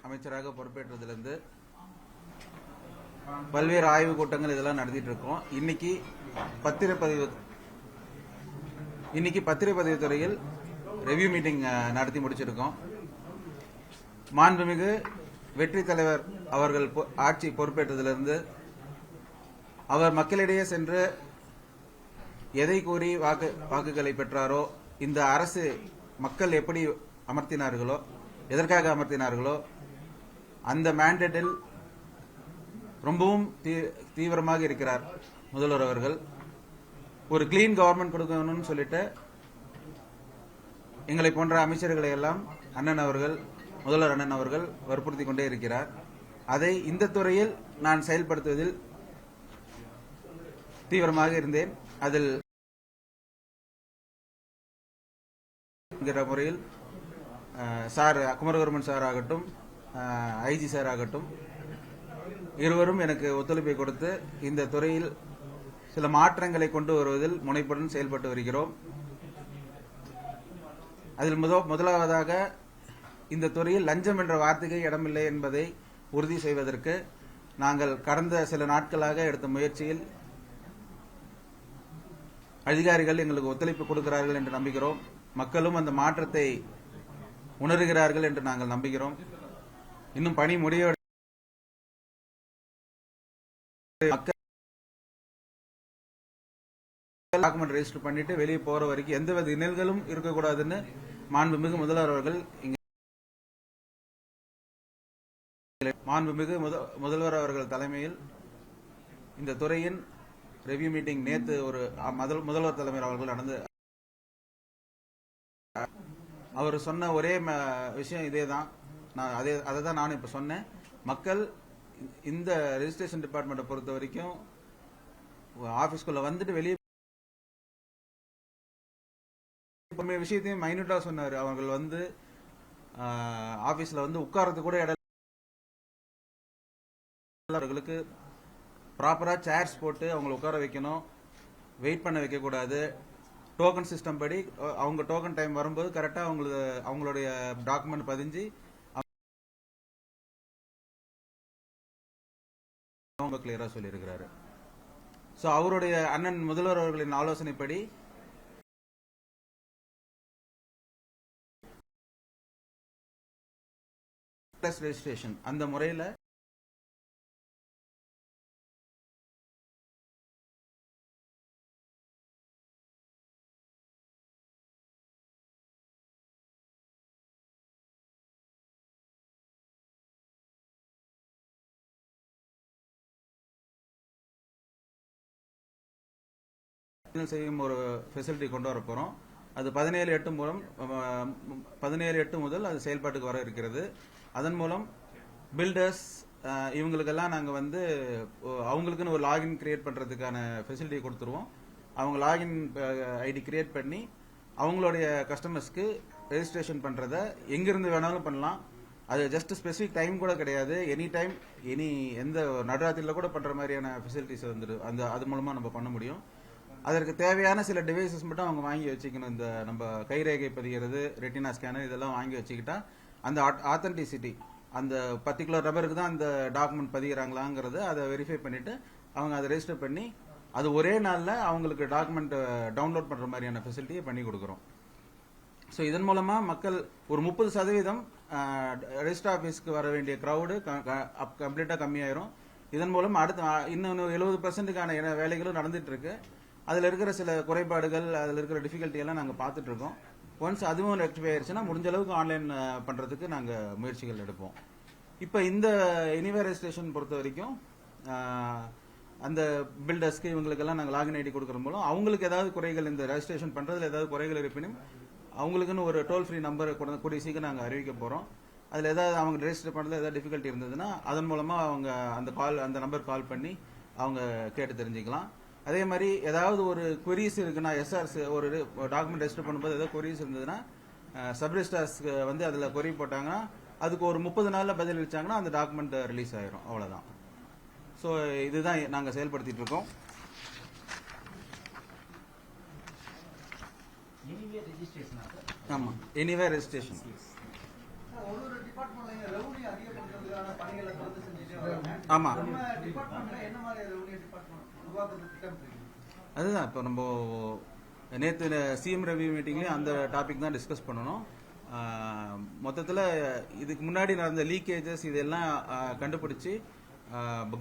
அமைச்சராக பொறுப்பேற்றதிலிருந்து பல்வேறு ஆய்வுக் கூட்டங்கள் இதெல்லாம் நடத்திட்டு இருக்கோம். இன்னைக்கு பத்திரப்பதிவு துறையில் ரெவ்யூ மீட்டிங் நடத்தி முடிச்சிருக்கோம். மாண்புமிகு வெற்றி தலைவர் அவர்கள் ஆட்சி பொறுப்பேற்றதிலிருந்து அவர் மக்களிடையே சென்று எதை கூறி வாக்குகளை பெற்றாரோ, இந்த அரசு மக்கள் எப்படி அமர்த்தினார்களோ, எதற்காக அமர்த்தினார்களோ, அந்த மேண்டேட்டில் ரொம்பவும் தீவிரமாக இருக்கிறார் முதல்வர் அவர்கள். ஒரு கிளீன் கவர்மெண்ட் கொடுக்கணும்னு சொல்லிட்டு எங்களை போன்ற அமைச்சர்களை எல்லாம் முதல்வர் அண்ணன் அவர்கள் வற்புறுத்தி கொண்டே இருக்கிறார். அதை இந்த துறையில் நான் செயல்படுத்துவதில் தீவிரமாக இருந்தேன். அதில் முறையில் சார் குமரகுருமன் சார் ஆகட்டும், ஐஜி சார் ஆகட்டும், இருவரும் எனக்கு ஒத்துழைப்பை கொடுத்து இந்த துறையில் சில மாற்றங்களை கொண்டு வருவதில் முனைப்புடன் செயல்பட்டு வருகிறோம். அதில் முதலாவதாக இந்த துறையில் லஞ்சம் என்ற வார்த்தைக்கு இடமில்லை என்பதை உறுதி செய்வதற்கு நாங்கள் கடந்த சில நாட்களாக எடுத்த முயற்சியில் அதிகாரிகள் எங்களுக்கு ஒத்துழைப்பு கொடுக்கிறார்கள் என்று நம்புகிறோம். மக்களும் அந்த மாற்றத்தை உணர்கிறார்கள் என்று நாங்கள் நம்புகிறோம். இன்னும் பணி முடிய டாக்குமெண்ட் ரெஜிஸ்டர் பண்ணிட்டு வெளியே போற வரைக்கும் எந்தவித இன்னல்களும் இருக்கக்கூடாதுன்னு மாண்புமிகு முதல்வர் அவர்கள் முதல்வர் அவர்கள் தலைமையில் இந்த துறையின் ரெவ்யூ மீட்டிங் நேற்று ஒரு முதல்வர் தலைமையில் அவர்கள் நடந்து அவர் சொன்ன ஒரே விஷயம் இதேதான். அதை தான் நான் இப்ப சொன்னேன். மக்கள் இந்த ரெஜிஸ்ட்ரேஷன் டிபார்ட்மெண்ட்டை பொறுத்த வரைக்கும் ஆபீஸ்குள்ள வந்துட்டு வெளியே விஷயத்தையும் மைனூட்டா சொன்னாரு. அவர்கள் வந்து ஆபீஸ்ல வந்து உட்கார்றது கூட இடம், அவர்களுக்கு ப்ராப்பரா சேர்ஸ் போட்டு அவங்களை உட்கார வைக்கணும், வெயிட் பண்ண வைக்க கூடாது. டோக்கன் சிஸ்டம் படி அவங்க டோக்கன் டைம் வரும்போது கரெக்டா அவங்களுடைய டாக்குமெண்ட் பதிஞ்சு அவங்க கிளியரா சொல்லியிருக்கிறாரு. சோ அவருடைய அண்ணன் முதல்வர் அவர்களின் ஆலோசனைப்படி ரெஜிஸ்ட்ரேஷன் அந்த முறையில் செய்யும் ஒரு ஃபெசிலிட்டி கொண்டு வர போறோம். அது 17/8 முதல் அது செயல்பாட்டுக்கு வர இருக்கிறது. அதன் மூலம் பில்டர்ஸ் இவங்களுக்கெல்லாம் நாங்கள் வந்து அவங்களுக்குன்னு ஒரு லாகின் கிரியேட் பண்றதுக்கான ஃபெசிலிட்டி கொடுத்துருவோம். அவங்க லாகின் ஐடி கிரியேட் பண்ணி அவங்களுடைய கஸ்டமர்ஸ்க்கு ரெஜிஸ்ட்ரேஷன் பண்றத எங்கிருந்து வேணாலும் பண்ணலாம். அது ஜஸ்ட் ஸ்பெசிபிக் டைம் கூட கிடையாது. எனி டைம் எந்த நடுராத்திரில கூட பண்ற மாதிரியான ஃபெசிலிட்டிஸ் வந்து அது மூலமா நம்ம பண்ண முடியும். அதற்கு தேவையான சில டிவைசஸ் மட்டும் அவங்க வாங்கி வச்சுக்கணும். இந்த நம்ம கைரேகை பதிகிறது, ரெட்டினா ஸ்கேனர் இதெல்லாம் வாங்கி வச்சுக்கிட்டா அந்த ஆத்தென்டிசிட்டி, அந்த பர்டிகுலர் நபருக்கு தான் அந்த டாக்குமெண்ட் பதிகிறாங்களாங்கிறது அதை வெரிஃபை பண்ணிட்டு அவங்க அதை ரெஜிஸ்டர் பண்ணி அது ஒரே நாள்ல அவங்களுக்கு டாக்குமெண்ட் டவுன்லோட் பண்ற மாதிரியான ஃபெசிலிட்டியை பண்ணி கொடுக்குறோம். ஸோ இதன் மூலமா மக்கள் ஒரு 30% ரெஜிஸ்டர் ஆபீஸ்க்கு வர வேண்டிய கிரௌடு கம்ப்ளீட்டா கம்மியாயிரும். இதன் மூலம் அடுத்த இன்னும் 70%க்கான வேலைகளும் நடந்துட்டு இருக்கு. அதுல இருக்கிற சில குறைபாடுகள், அதுல இருக்கிற டிஃபிகல்ட்டி எல்லாம் நாங்க பார்த்துட்டு இருக்கோம். ஒன்ஸ் அதுவும் ரெக்டிஃபை ஆயிருச்சுன்னா முடிஞ்ச அளவுக்கு ஆன்லைன் பண்றதுக்கு நாங்க முயற்சிகள் எடுப்போம். இப்ப இந்த எனிவே ரெஜிஸ்ட்ரேஷன் பொறுத்த வரைக்கும் அந்த பில்டர்ஸ்க்கு இவங்களுக்கெல்லாம் நாங்கள் லாகின் ஐடி கொடுக்குற மூலம் அவங்களுக்கு ஏதாவது குறைகள், இந்த ரெஜிஸ்ட்ரேஷன் பண்றதுல ஏதாவது குறைகள் இருப்பினும் அவங்களுக்குன்னு ஒரு டோல் ஃப்ரீ நம்பர் கூடிய சீக்கிரம் நாங்கள் அறிவிக்க போறோம். அதுல ஏதாவது அவங்க ரெஜிஸ்டர் பண்றதுல ஏதாவது டிஃபிகல்ட்டி இருந்ததுன்னா அதன் மூலமா அவங்க அந்த நம்பர் கால் பண்ணி அவங்க கேட்டு தெரிஞ்சுக்கலாம். அதே மாதிரி ஏதாவது ஒரு queries இருக்குன்னா, எஸ்ஆர்ஸ் ஒரு டாக்குமெண்ட் ரெஜிஸ்டர் பண்ணும்போது ஏதாவது queries இருந்ததுன்னா சப் ரெஜிஸ்ட்ரார்ஸ்க்கு வந்து அதுல query போட்டாங்கன்னா அதுக்கு ஒரு 30 நாள்ல பதில் அளிச்சாங்கன்னா அந்த டாக்குமெண்ட் ரிலீஸ் ஆயிரும். அவ்வளவுதான். ஸோ இதுதான் நாங்க செயல்படுத்திட்டு இருக்கோம். ஆமா, எனிவே ரெஜிஸ்ட்ரேஷன். ஆமா அதுதான் இப்போ நம்ம நேற்று சிஎம் ரெவியூ மீட்டிங்லேயும் அந்த டாபிக் தான் டிஸ்கஸ் பண்ணணும். மொத்தத்தில் இதுக்கு முன்னாடி நடந்த லீக்கேஜஸ் இதெல்லாம் கண்டுபிடிச்சி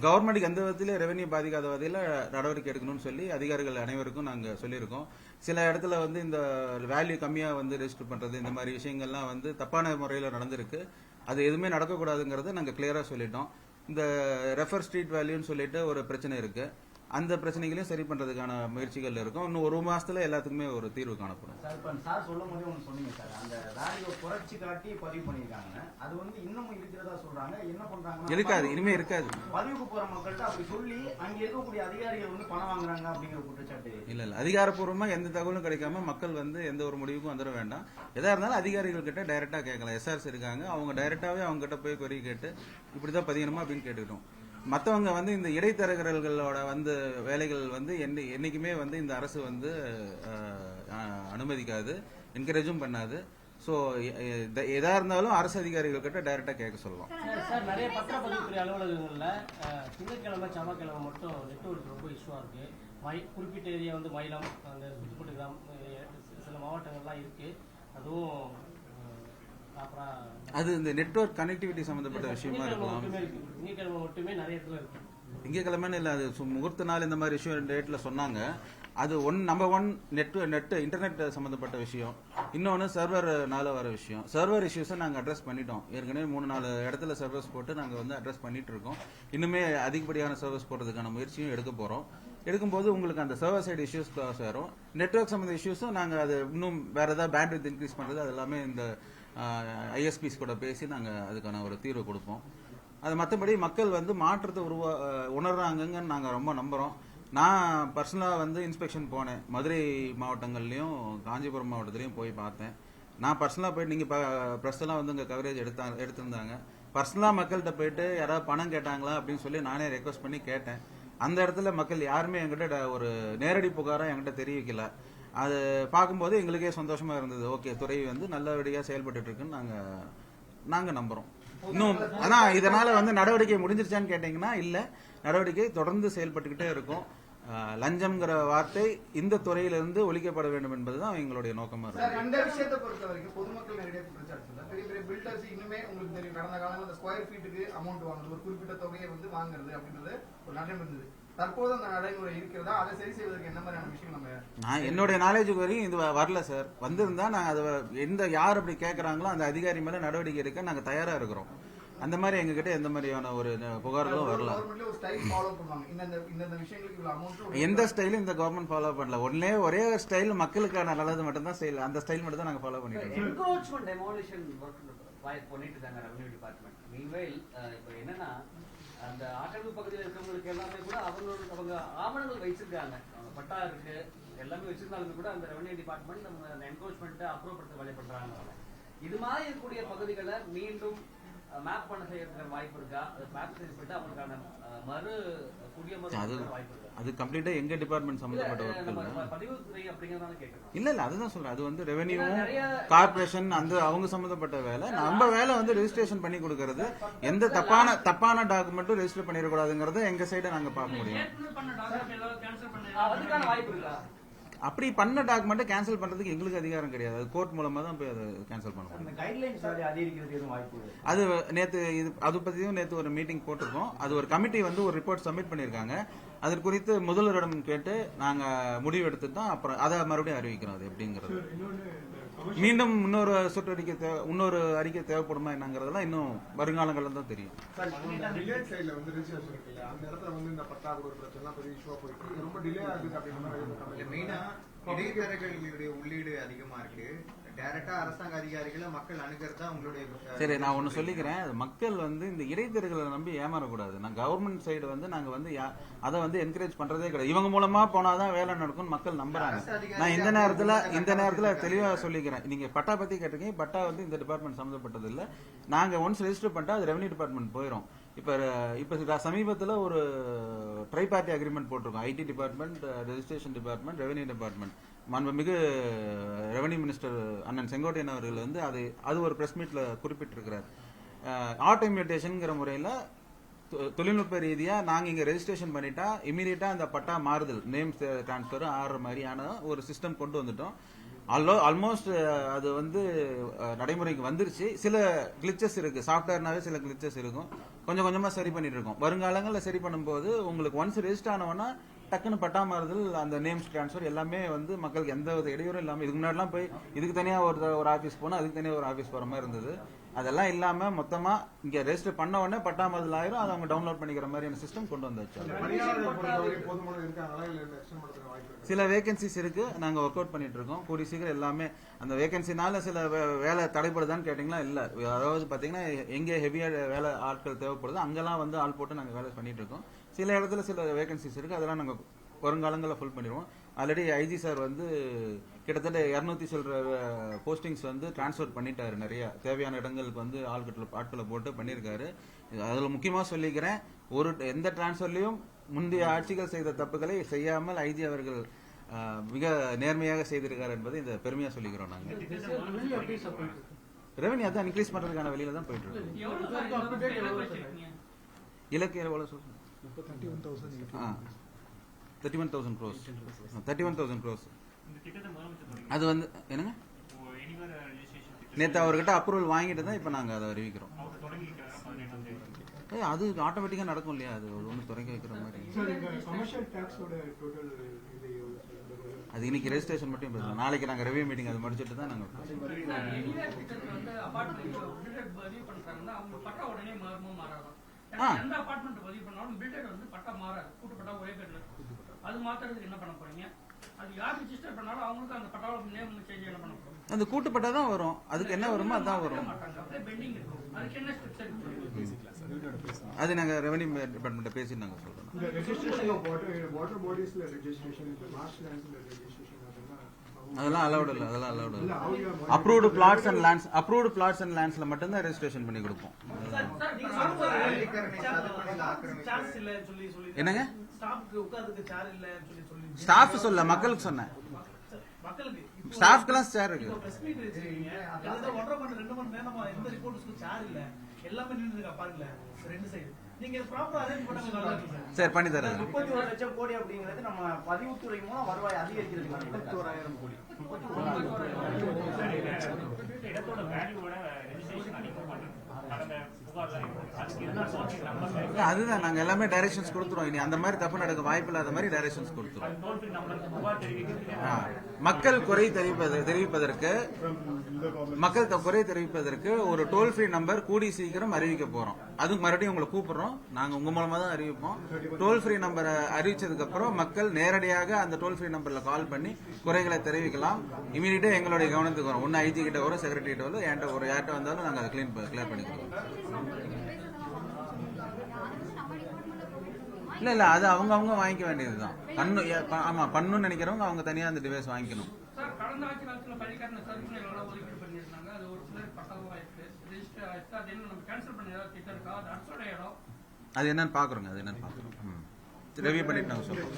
கவர்மெண்ட்டுக்கு எந்த விதத்திலே ரெவென்யூ பாதிக்காத வகையில் நடவடிக்கை எடுக்கணும்னு சொல்லி அதிகாரிகள் அனைவருக்கும் நாங்கள் சொல்லியிருக்கோம். சில இடத்துல வந்து இந்த வேல்யூ கம்மியாக வந்து ரெஜிஸ்டர் பண்ணுறது இந்த மாதிரி விஷயங்கள்லாம் வந்து தப்பான முறையில் நடந்திருக்கு. அது எதுவுமே நடக்கக்கூடாதுங்கிறத நாங்கள் கிளியராக சொல்லிட்டோம். இந்த ரெஃபர் ஸ்ட்ரீட் வேல்யூன்னு சொல்லிட்டு ஒரு பிரச்சனை இருக்கு. அந்த பிரச்சனைகளையும் சரி பண்றதுக்கான முயற்சிகள் இருக்கும். இன்னும் ஒரு மாசத்துல எல்லாத்துக்குமே ஒரு தீர்வு காணப்படும். சார் இப்ப சார் சொல்லும் போதே ஒன்று சொன்னீங்க சார், அந்த வேல்யூ குறைச்சி காட்டி பதிவு பண்ணிருக்காங்க. அது வந்து இன்னமும் இருக்கிறதா சொல்றாங்க. என்ன பண்றாங்க? இருக்காது, இனிமே இருக்காது. பதிவுக்கு போற மக்கள்கிட்ட அப்படி சொல்லி அங்க இருக்கக்கூடிய அதிகாரிகள் வந்து பணம் வாங்குறாங்க அப்படிங்கிற குற்றச்சாட்டு. இல்ல அதிகாரப்பூர்வமா எந்த தகவலும் கிடைக்காம மக்கள் வந்து எந்த ஒரு முடிவுக்கும் வந்துட வேண்டாம். எதா இருந்தாலும் அதிகாரிகள் கிட்ட டைரக்டா கேட்கலாம். எஸ்ஆர்ஸ் இருக்காங்க, அவங்க டைரக்டாவே அவங்க கிட்ட போய் கொரி கேட்டு இப்படிதான் பதியணுமா அப்படின்னு கேட்டுக்கிட்டோம். மற்றவங்க வந்து இந்த இடைத்தரகர்களோட வந்து வேலைகள் வந்து என்னைக்குமே வந்து இந்த அரசு வந்து அனுமதிக்காது, என்கரேஜும் பண்ணாது. ஸோ எதா இருந்தாலும் அரசு அதிகாரிகள் கிட்ட டைரக்டா கேட்க சொல்லலாம். சார் நிறைய பத்திரப்பதிவுத்துறை அலுவலகங்கள்ல திங்கட்கிழமை செவ்வாய்க்கிழமை மட்டும் நெட்வொர்க் ரொம்ப இஷ்யூவா இருக்கு. குறிப்பிட்ட ஏரியா வந்து மயிலம், அந்த சுற்றுப்பட்டு கிராமம், சில மாவட்டங்கள்லாம் இருக்கு. அதுவும் அது இந்த நெட்வொர்க் கனெக்டிவிட்டி சம்பந்தப்பட்ட விஷயமா இருக்கலாம். திங்கட்கிழமை மட்டுமே நிறைய இடத்துல இருக்கு. திங்கட்கிழமைன்னு இல்லை, அது முகூர்த்த நாள் இந்த மாதிரி விஷயம் டேட்ல சொன்னாங்க. அது நம்பர் ஒன் நெட் இன்டர்நெட் சம்பந்தப்பட்ட விஷயம். இன்னொன்று சர்வர்னால வர விஷயம். சர்வர் இஷ்யூஸை நாங்கள் அட்ரஸ் பண்ணிட்டோம். ஏற்கனவே 3-4 இடத்துல சர்வர்ஸ் போட்டு நாங்கள் வந்து அட்ரஸ் பண்ணிட்டு இருக்கோம். இன்னுமே அதிகப்படியான சர்வர்ஸ் போடுறதுக்கான முயற்சியும் எடுக்க போறோம். எடுக்கும்போது உங்களுக்கு அந்த சர்வர் சைடு இஷ்யூஸ் கிளாஸ் வரும். நெட்வொர்க் சம்பந்த இஷ்யூஸும் நாங்கள் அது இன்னும் வேற ஏதாவது பேண்ட்வித் இன்க்ரீஸ் பண்றது அது எல்லாமே இந்த ஐஎஸ்பிஸ் கூட பேசி நாங்கள் அதுக்கான ஒரு தீர்வு கொடுப்போம். அது மற்றபடி மக்கள் வந்து மாற்றத்தை உணர்றாங்கன்னு நாங்கள் ரொம்ப நம்புகிறோம். நான் பர்சனலாக வந்து இன்ஸ்பெக்ஷன் போனேன். மதுரை மாவட்டங்கள்லையும் காஞ்சிபுரம் மாவட்டத்திலையும் போய் பார்த்தேன். நான் பர்சனலாக போயிட்டு நீங்கள் ப்ரெஸ் எல்லாம் வந்து இங்கே கவரேஜ் எடுத்திருந்தாங்க. பர்சனலாக மக்கள்கிட்ட போயிட்டு யாராவது பணம் கேட்டாங்களா அப்படின்னு சொல்லி நானே ரெக்வஸ்ட் பண்ணி கேட்டேன். அந்த இடத்துல மக்கள் யாருமே என்கிட்ட ஒரு நேரடி புகாராக என்கிட்ட தெரிவிக்கல. அது பார்க்கும்போது எங்களுக்கே சந்தோஷமா இருந்தது. ஓகே, துறை வந்து நல்லபடியா செயல்பட்டு இருக்குன்னு நாங்க நம்புறோம். இன்னும் ஆனா இதனால வந்து நடவடிக்கை முடிஞ்சிருச்சான்னு கேட்டீங்கன்னா இல்ல, நடவடிக்கை தொடர்ந்து செயல்பட்டுக்கிட்டே இருக்கும். லஞ்சம்ங்கிற வார்த்தை இந்த துறையிலிருந்து ஒழிக்கப்பட வேண்டும் என்பதுதான் எங்களுடைய நோக்கமா இருக்கு. இந்த விஷயத்தை பொறுத்த வரைக்கும் பொதுமக்கள் நிறைய குற்றச்சாட்டு, பெரிய பெரிய பில்டர்ஸ் இன்னுமே உங்களுக்கு தெரியும், கடந்த காலங்களில் அந்த ஸ்கொயர் ஃபீட்டுக்கு அமௌண்ட் வாங்குறது, ஒரு குறிப்பிட்ட தொகையை வந்து வாங்குறது அப்படின்றது ஒரு நடைமுறை இருந்தது. தற்போது அந்த நடைமுறை இருக்கிறதா? அதை சரி செய்வதற்கு என்ன மாதிரியான விஷயம் நான் என்னுடைய நாலேஜுக்கு வரையும் இது வரல சார். வந்திருந்தா நாங்க அதை யார் அப்படி கேட்கறாங்களோ அந்த அதிகாரி மேல நடவடிக்கை எடுக்க நாங்க தயாரா இருக்கிறோம். அந்த மாதிரி எங்ககிட்ட எந்த மாதிரியான ஒரு புகார்களும் வரல. எந்த ஸ்டைலும் இந்த கவர்மெண்ட் ஃபாலோ பண்ணல. ஒரே ஒரு ஸ்டைல் மக்களுக்கான நல்லது மட்டும் தான் ஸ்டைல். அந்த ஸ்டைல் மட்டும் தான் நாங்க ஃபாலோ பண்ணிட்டு இருக்கோம். என்க்ரோச்மென்ட் டெமோலிஷன் ஒர்க் பண்ணிட்டு இருக்காங்க ரெவென்யூ டிபார்ட்மெண்ட். மீன்வைல் இப்போ என்னன்னா அந்த ஆக்கிரமிப்பு பகுதியில் இருக்கிறவங்களுக்கு எல்லாமே கூட அவங்க ஆவணங்கள் வச்சிருக்காங்க, பட்டா இருக்கு, எல்லாமே வச்சிருந்தாலுமே கூட அந்த ரெவென்யூ டிபார்ட்மெண்ட் அந்த என்க்ரோச்மெண்ட் அப்ரூவ் படுத்த வேலை பண்றாங்க. இது மாதிரி இருக்கக்கூடிய பகுதிகளை மீண்டும் மேப் பண்ண செய்யறதுக்கு வாய்ப்பு இருக்கா? அது மேப் செய்யப்பட்டு அவங்களுக்கான மறு குடியமர்வு வாய்ப்பு இருக்கா? அது கம்ப்ளீட்டா எங்க டிபார்ட்மெண்ட் சம்பந்தப்பட்ட பதிவுத்துறை அப்படிங்கறதால கேட்கணும். இல்ல அதுதான் சொல்றேன். அது வந்து ரெவென்யூ கார்பரேஷன் அந்த அவங்க சம்பந்தப்பட்ட வேலை. நம்ம வேலை வந்து ரெஜிஸ்ட்ரேஷன் பண்ணி கொடுக்கறது. எந்த தப்பான டாக்குமெண்ட்டும் ரெஜிஸ்டர் பண்ணிடக்கூடாதுங்கிறத எங்க சைட நாங்க பார்க்க முடியும். அதுக்கான வாய்ப்பு இருக்கா? அப்படி பண்ண டாக்குமெண்ட் கேன்சல் பண்றதுக்கு எங்களுக்கு அதிகாரம் கிடையாது. அது கோர்ட் மூலமா தான் போய் அதை கேன்சல் பண்ண முடியும். அது நேத்து அது பத்தியும் நேத்து ஒரு மீட்டிங் போட்டிருக்கோம். அது ஒரு கமிட்டி வந்து ஒரு ரிப்போர்ட் சப்மிட் பண்ணிருக்காங்க. அது குறித்து முதல்வரிடம் கேட்டு நாங்க முடிவு எடுத்து தான் அப்புறம் அதை மறுபடியும் அறிவிக்கிறோம். அது எப்படிங்கிறது மீண்டும் இன்னொரு அறிக்கை தேவைப்படுமா என்னங்கிறதெல்லாம் இன்னும் வருங்காலங்கள்ல தான் தெரியும். இடைத்தரகர்களுடைய உள்ளீடு அதிகமா இருக்கு. டைரக்டா அரசாங்க அதிகாரிகளை மக்கள் அணுகிறது தான் உங்களுடைய. சரி, நான் ஒன்னு சொல்லிக்கிறேன். மக்கள் வந்து இந்த இடைத்தரகளை நம்பி ஏமாறக்கூடாது. நான் கவர்மெண்ட் சைடு வந்து நாங்க வந்து அதை வந்து என்கரேஜ் பண்றதே கிடையாது. இவங்க மூலமா போனாதான் வேலை நடக்கும் மக்கள் நம்புறாங்க. நான் இந்த நேரத்துல தெளிவா சொல்லிக்கிறேன். நீங்க பட்டா பத்தி கேட்டிருக்கீங்க. பட்டா வந்து இந்த டிபார்ட்மெண்ட் சம்பந்தப்பட்டது இல்ல. நாங்க ஒன்ஸ் ரெஜிஸ்டர் பண்ணிட்டா அது ரெவென்யூ டிபார்ட்மெண்ட் போயிடும். இப்ப சமீபத்துல ஒரு ட்ரை பார்ட்டி அக்ரிமெண்ட் போட்டிருக்கோம். IT department, registration department, revenue department. மாண்புமிகு ரெவென்யூ மினிஸ்டர் அண்ணன் செங்கோட்டையன் அவர்கள் வந்து அது ஒரு பிரஸ் மீட்ல குறிப்பிட்டிருக்கிறார். ஆட்டோமேட்டேஷன்ங்கிற முறையில தொழில்நுட்ப ரீதியா நாங்க இங்க ரெஜிஸ்ட்ரேஷன் பண்ணிட்டா இமீடியட்டா அந்த பட்டா மாறுதல் நேம் டிரான்ஸ்பர் ஆடுற மாதிரியான ஒரு சிஸ்டம் கொண்டு வந்துட்டோம். ஆல்மோஸ்ட் அது வந்து நடைமுறைக்கு வந்துருச்சு. சில கிளிச்சஸ் இருக்கு, சாஃப்ட்வேர்னாவே சில கிளிச்சஸ் இருக்கும், கொஞ்சம் கொஞ்சமா சரி பண்ணிட்டு இருக்கோம். வருங்காலங்களில் சரி பண்ணும்போது உங்களுக்கு ஒன்ஸ் ரெஜிஸ்டர் ஆனவனா டக்குன்னு பட்டா மாறுதல் அந்த நேம்ஸ் டிரான்ஸ்பர் எல்லாமே வந்து மக்களுக்கு எந்த வித இடையூறும் இல்லாமல், இதுக்கு முன்னாடிலாம் போய் இதுக்கு தனியா ஒரு ஆஃபீஸ் போனால் அதுக்கு தனியாக ஒரு ஆஃபீஸ் போற மாதிரி இருந்தது. அதெல்லாம் இல்லாம மொத்தமா இங்க ரெஜிஸ்டர் பண்ண உடனே பட்டா மாறுதல் ஆயிரும், அதை அவங்க டவுன்லோட் பண்ணிக்கிற மாதிரியான சிஸ்டம் கொண்டு வந்தாச்சு. சில வேகன்சிஸ் இருக்கு, நாங்க ஒர்க் அவுட் பண்ணிட்டு இருக்கோம். கூடிய சீக்கிரம் எல்லாமே அந்த வேகன்சினால சில வேலை தடைப்படுதான்னு கேட்டீங்களா, இல்ல. அதாவது பாத்தீங்கன்னா எங்க ஹெவியா வேலை ஆட்கள் தேவைப்படுது அங்கெல்லாம் வந்து ஆள் போட்டு நாங்க வேலை பண்ணிட்டு இருக்கோம். சில இடத்துல சில வேகன்சிஸ் இருக்கு, அதெல்லாம் நாங்க வருங்காலங்களில் ஃபுல் பண்ணிடுவோம். ஆல்ரெடி ஐஜி சார் வந்து கிட்டத்தட்ட 200 சில்ற போஸ்டிங்ஸ் வந்து டிரான்ஸ்ஃபர் பண்ணிட்டாரு. நிறைய தேவையான இடங்களுக்கு வந்து ஆட்களை போட்டு பண்ணியிருக்காரு. அதுல முக்கியமா சொல்லிக்கிறேன், எந்த டிரான்ஸ்ஃபர்லயும் முந்தைய ஆட்சிகள் செய்த தப்புகளை செய்யாமல் ஐஜி அவர்கள் மிக நேர்மையாக செய்திருக்காரு என்பதை இந்த பெருமையா சொல்லிக்கிறோம். நாங்க ரெவன்யூ அதான் இன்க்ரீஸ் பண்றதுக்கான வெளியில தான் போயிட்டு இருக்கோம். இலக்கு எவ்வளவு சொல்லுங்க? 31,000 crores. 31,000 crores. அது வந்து என்னங்க, நேற்று அவர்கிட்ட அப்ரூவல் வாங்கிட்டு தான் இப்ப நாங்க அதை அறிவிக்கிறோம். அது ஆட்டோமேட்டிக்கா நடக்கும் இல்லையா, அது ஒன்றும் தொடங்கி வைக்கிற மாதிரி. அது இன்னைக்கு ரெஜிஸ்ட்ரேஷன் மட்டும் பேசலாம், நாளைக்கு நாங்க ரெவியூ மீட்டிங் அது முடிச்சுட்டு தான் நாங்க அந்த கூட்டுப்பட்டா தான் வரும். அதுக்கு என்ன வருமோ அதான் வரும். அது நாங்க ரெவன்யூ டிபார்ட்மெண்ட் பேசி நாங்க சொல்றோம். அதெல்லாம் அலௌட் இல்ல, அதெல்லாம் அலௌட் இல்ல. அப்ரூவ்டு பிளாட்ஸ் அண்ட் லேண்ட்ஸ்ல மட்டும் தான் ரெஜிஸ்ட்ரேஷன் பண்ணி கொடுப்போம். என்னங்க ஸ்டாஃப் சொல்ல, மக்களுக்கு சொன்னேன். ஸ்டாஃப்க்குலாம் சேர் இருக்கு. சரி பண்ணி தரேன். 31 லட்சம் கோடி அப்படிங்கிறது நம்ம பதிவுத்துறை மூலம் வருவாய் அதிகரிக்கிறது 31,000 கோடி. அதுதான் நாங்க எல்லாமே டைரக்ஷன்ஸ் கொடுத்துருவோம். இனி அந்த மாதிரி தப்பு நடக்க வாய்ப்பு இல்லாத மாதிரி டைரக்ஷன்ஸ் கொடுத்துருவோம். மக்கள் குறை தெரிவிப்பதற்கு ஒரு டோல் ஃப்ரீ நம்பர் கூடி சீக்கிரம் அறிவிக்க போறோம். அதுக்கு மறுபடியும் உங்களை கூப்பிடுறோம், நாங்க உங்க மூலமா தான் அறிவிப்போம். டோல் ஃப்ரீ நம்பரை அறிவிச்சதுக்கு அப்புறம் மக்கள் நேரடியாக அந்த டோல் ஃப்ரீ நம்பர்ல கால் பண்ணி குறைகளை தெரிவிக்கலாம். இமீடியட்டா எங்களுடைய கவனத்துக்கு வரும். ஒன்னு ஐஜி கிட்ட வரும், செக்ரட்டரி கிட்ட வரும், என்கிட்ட ஒரு யார்கிட்ட வந்தாலும் நாங்க அதை கிளியர் பண்ணிக்கிறோம். இல்ல அது அவங்க வாங்கிக்க வேண்டியதுதான். ஆமா பண்ணணும்னு நினைக்கிறவங்க அவங்க தனியா அந்த டிவைஸ் வாங்கிக்கணும். அது என்னன்னு பாக்குறோங்க, ரிவ்யூ பண்ணிட்டு நாங்க சொல்றோம்.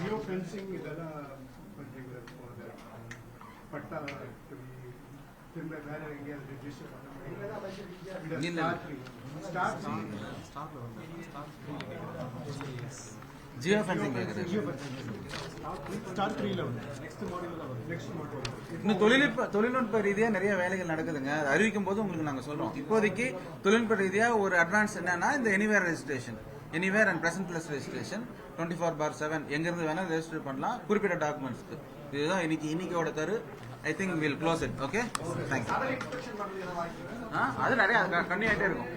ஜியோ ஃபென்சிங் கேக்குது. இன்னும் தொழில்நுட்ப ரீதியா நிறைய வேலைகள் நடக்குதுங்க. அறிவிக்கும் போது உங்களுக்கு நாங்க சொல்றோம். இப்போதைக்கு தொழில்நுட்ப ரீதியா ஒரு அட்வான்ஸ் என்னன்னா இந்த anywhere registration, anywhere and presenceless registration 24/7 எங்க இருந்து வேணா ரெஜிஸ்டர் பண்ணலாம் குறிப்பிட்ட டாக்குமெண்ட்ஸ்க்கு. இதுதான் இன்னைக்கோட கரு. I think we'll close it. Okay? Thank you. அது நிறைய கண்ணி ஆயிட்டே இருக்கும்.